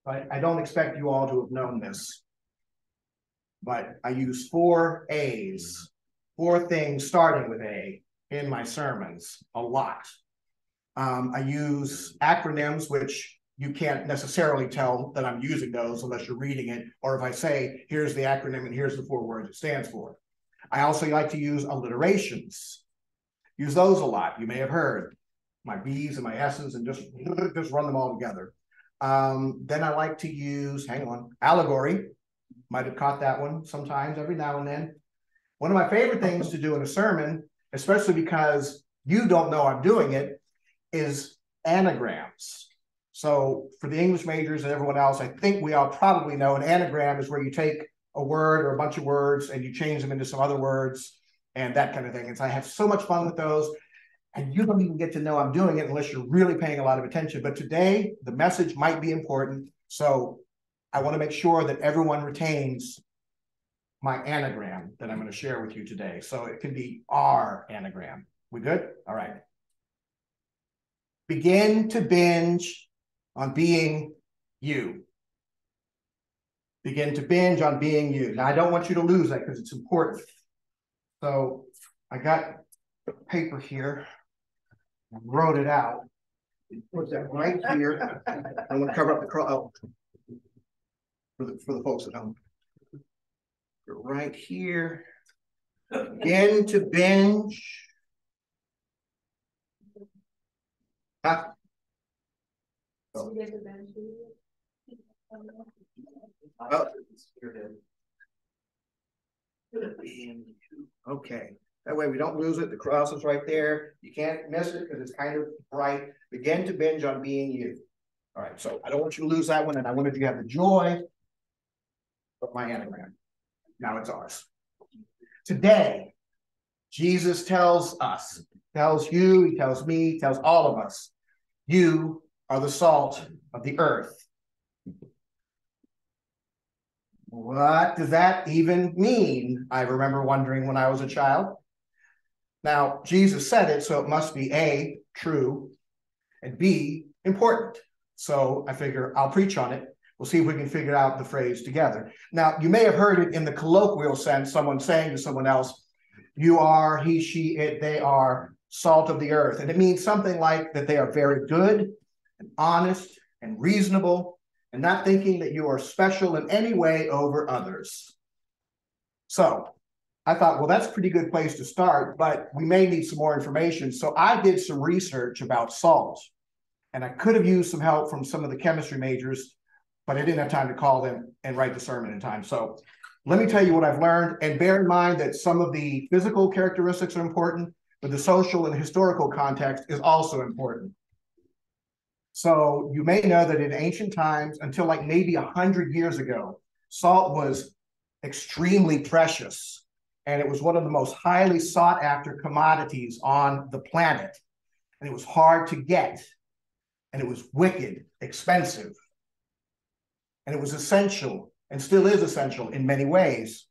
I don't expect you all to have known this, but I use 4 A's, 4 things starting with A in my sermons a lot. I use acronyms, which you can't necessarily tell that I'm using those unless you're reading it, or if I say, here's the acronym and here's the 4 words it stands for. I also like to use alliterations. Use those a lot. You may have heard my B's and my S's and just run them all together. Then I like to use, allegory. Might have caught that one sometimes, every now and then. One of my favorite things to do in a sermon, especially because you don't know I'm doing it, is anagrams. So for the English majors and everyone else, I think we all probably know an anagram is where you take a word or a bunch of words and you change them into some other words and that kind of thing. And so I have so much fun with those. And you don't even get to know I'm doing it unless you're really paying a lot of attention. But today, the message might be important. So I want to make sure that everyone retains my anagram that I'm going to share with you today. So it can be our anagram. We good? All right. Begin to binge on being you. Begin to binge on being you. Now, I don't want you to lose that because it's important. So I got paper here. I wrote it out. Put that right here. I'm going to cover up the for the folks at home. Right here. Begin to binge. Oh. Okay. That way we don't lose it. The cross is right there. You can't miss it because it's kind of bright. Begin to binge on being you. All right. So I don't want you to lose that one. And I wanted you to have the joy of my anagram. Now it's ours. Today, Jesus tells us, tells you, he tells me, tells all of us, you are the salt of the earth. What does that even mean? I remember wondering when I was a child. Now, Jesus said it, so it must be A, true, and B, important. So I figure I'll preach on it. We'll see if we can figure out the phrase together. Now, you may have heard it in the colloquial sense, someone saying to someone else, you are, he, she, it, they are salt of the earth. And it means something like that they are very good and honest and reasonable and not thinking that you are special in any way over others. So I thought, well, that's a pretty good place to start, but we may need some more information. So I did some research about salt, and I could have used some help from some of the chemistry majors, but I didn't have time to call them and write the sermon in time. So let me tell you what I've learned, and bear in mind that some of the physical characteristics are important, but the social and historical context is also important. So you may know that in ancient times, until like maybe 100 years ago, salt was extremely precious, and it was one of the most highly sought after commodities on the planet. And it was hard to get, and it was wicked expensive. And it was essential, and still is essential in many ways.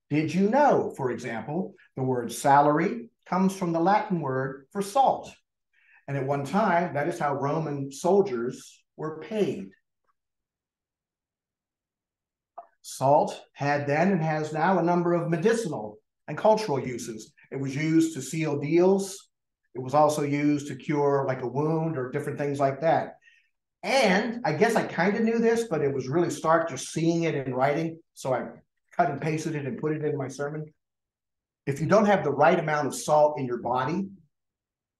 Did you know, for example, the word salary comes from the Latin word for salt? And at one time, that is how Roman soldiers were paid. Salt had then and has now a number of medicinal and cultural uses. It was used to seal deals. It was also used to cure like a wound or different things like that. And I guess I kind of knew this, but it was really stark just seeing it in writing. So I cut and pasted it and put it in my sermon. If you don't have the right amount of salt in your body,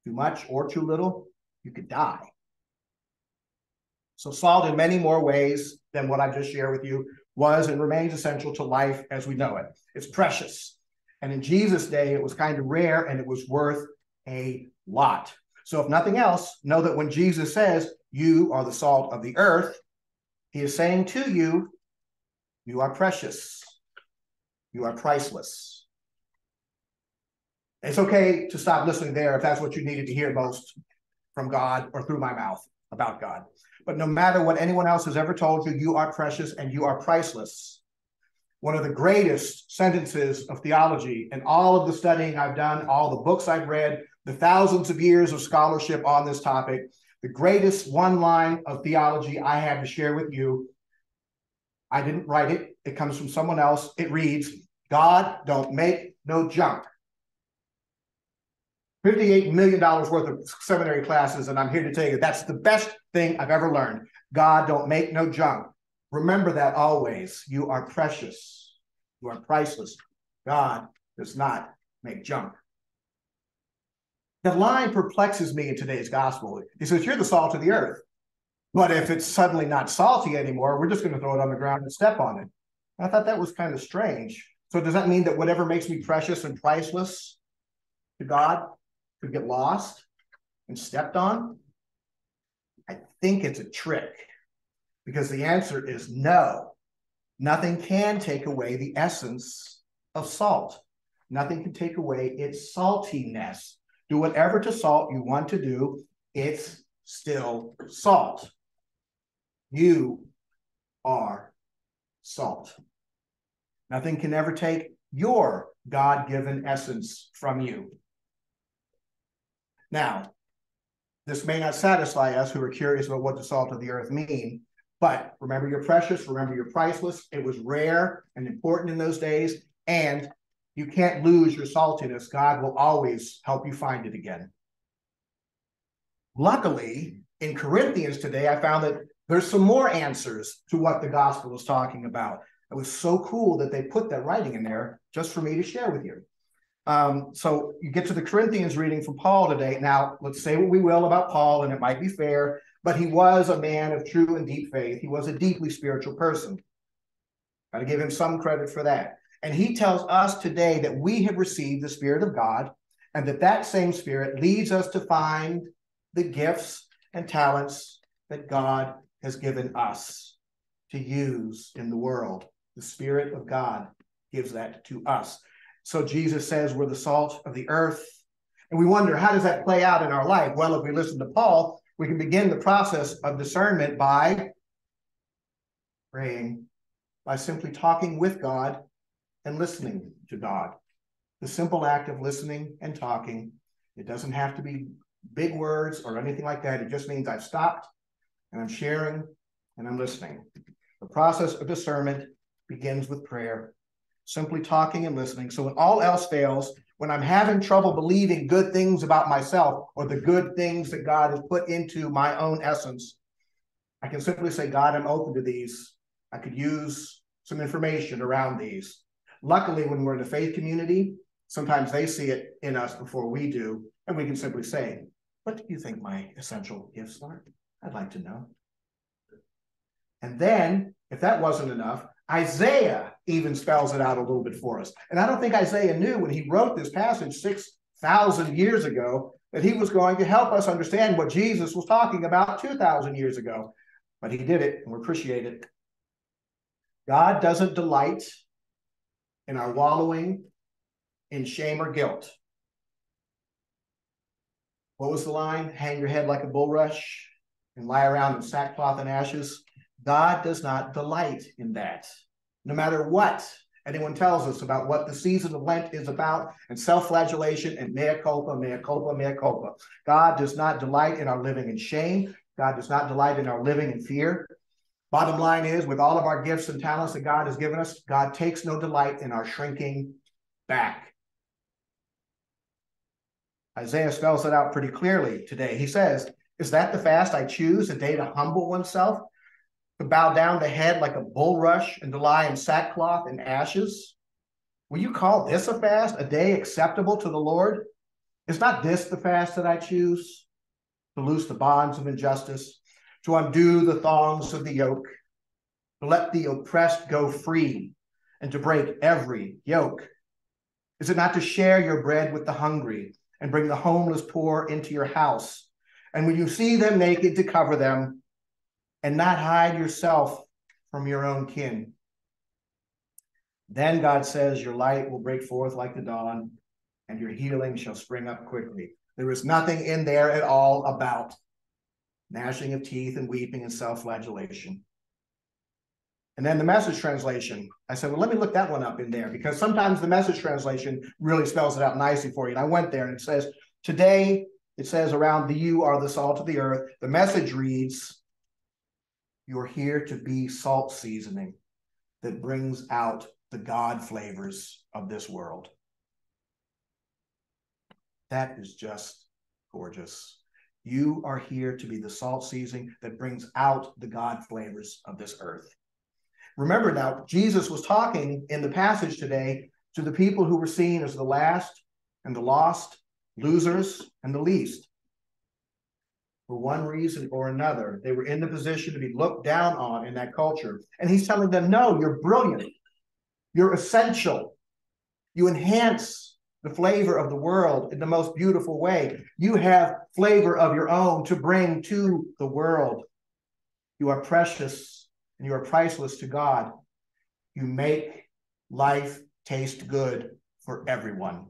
too much or too little, you could die. So salt in many more ways than what I just shared with you was and remains essential to life as we know it. It's precious. And in Jesus' day, it was kind of rare and it was worth a lot. So if nothing else, know that when Jesus says, you are the salt of the earth, he is saying to you, you are precious. You are priceless. It's okay to stop listening there if that's what you needed to hear most from God or through my mouth about God. But no matter what anyone else has ever told you, you are precious and you are priceless. One of the greatest sentences of theology and all of the studying I've done, all the books I've read, the thousands of years of scholarship on this topic, the greatest one line of theology I have to share with you I didn't write it. It comes from someone else. It reads, God don't make no junk. $58 million worth of seminary classes, and I'm here to tell you that's the best thing I've ever learned. God don't make no junk. Remember that always. You are precious. You are priceless. God does not make junk. The line perplexes me in today's gospel. He says, you're the salt of the earth. But if it's suddenly not salty anymore, we're just going to throw it on the ground and step on it. I thought that was kind of strange. So does that mean that whatever makes me precious and priceless to God could get lost and stepped on? I think it's a trick, because the answer is no. Nothing can take away the essence of salt. Nothing can take away its saltiness. Do whatever to salt you want to do, it's still salt. You are salt. Nothing can ever take your God-given essence from you. Now, this may not satisfy us who are curious about what the salt of the earth mean, but remember you're precious, remember you're priceless. It was rare and important in those days, and you can't lose your saltiness. God will always help you find it again. Luckily, in Corinthians today, I found that there's some more answers to what the gospel is talking about. It was so cool that they put that writing in there just for me to share with you. So you get to the Corinthians reading from Paul today. Now, let's say what we will about Paul, and it might be fair, but he was a man of true and deep faith. He was a deeply spiritual person. Got to give him some credit for that. And he tells us today that we have received the Spirit of God, and that same Spirit leads us to find the gifts and talents that God has given us to use in the world. The Spirit of God gives that to us. So Jesus says we're the salt of the earth. And we wonder, how does that play out in our life? Well, if we listen to Paul, we can begin the process of discernment by praying, by simply talking with God and listening to God. The simple act of listening and talking. It doesn't have to be big words or anything like that. It just means I've stopped and I'm sharing and I'm listening. The process of discernment begins with prayer, simply talking and listening. So when all else fails, when I'm having trouble believing good things about myself or the good things that God has put into my own essence, I can simply say, God, I'm open to these. I could use some information around these. Luckily, when we're in a faith community, sometimes they see it in us before we do, and we can simply say, what do you think my essential gifts are? I'd like to know. And then, if that wasn't enough, Isaiah even spells it out a little bit for us. And I don't think Isaiah knew when he wrote this passage 6,000 years ago that he was going to help us understand what Jesus was talking about 2,000 years ago. But he did it, and we appreciate it. God doesn't delight in our wallowing in shame or guilt. What was the line? Hang your head like a bulrush and lie around in sackcloth and ashes. God does not delight in that. No matter what anyone tells us about what the season of Lent is about, and self-flagellation and mea culpa, mea culpa, mea culpa. God does not delight in our living in shame. God does not delight in our living in fear. Bottom line is, with all of our gifts and talents that God has given us, God takes no delight in our shrinking back. Isaiah spells it out pretty clearly today. He says, is that the fast I choose, a day to humble oneself, to bow down the head like a bulrush and to lie in sackcloth and ashes? Will you call this a fast, a day acceptable to the Lord? Is not this the fast that I choose? To loose the bonds of injustice, to undo the thongs of the yoke, to let the oppressed go free, and to break every yoke? Is it not to share your bread with the hungry and bring the homeless poor into your house? And when you see them naked, to cover them and not hide yourself from your own kin? Then God says, your light will break forth like the dawn, and your healing shall spring up quickly. There is nothing in there at all about gnashing of teeth and weeping and self-flagellation. And then the Message translation, I said, well, let me look that one up in there, because sometimes the Message translation really spells it out nicely for you. And I went there and it says, today, it says around the you are the salt of the earth. The Message reads, you're here to be salt seasoning. that brings out the God flavors of this world. That is just gorgeous. You are here to be the salt seasoning that brings out the God flavors of this earth. Remember now, Jesus was talking in the passage today to the people who were seen as the last and the lost, losers and the least. For one reason or another, they were in the position to be looked down on in that culture. And he's telling them, no, you're brilliant. You're essential. You enhance the flavor of the world in the most beautiful way. You have flavor of your own to bring to the world. You are precious and you are priceless to God. You make life taste good for everyone.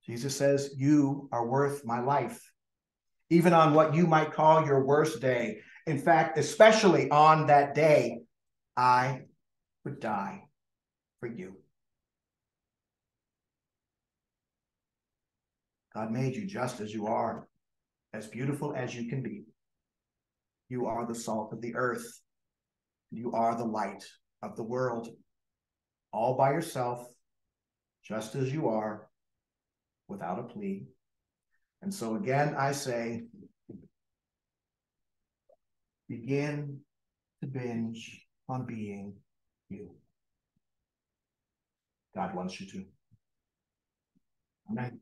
Jesus says, you are worth my life, even on what you might call your worst day. In fact, especially on that day, I would die for you. God made you just as you are, as beautiful as you can be. You are the salt of the earth. You are the light of the world, all by yourself, just as you are, without a plea. And so again, I say, begin to binge on being you. God wants you to. Amen.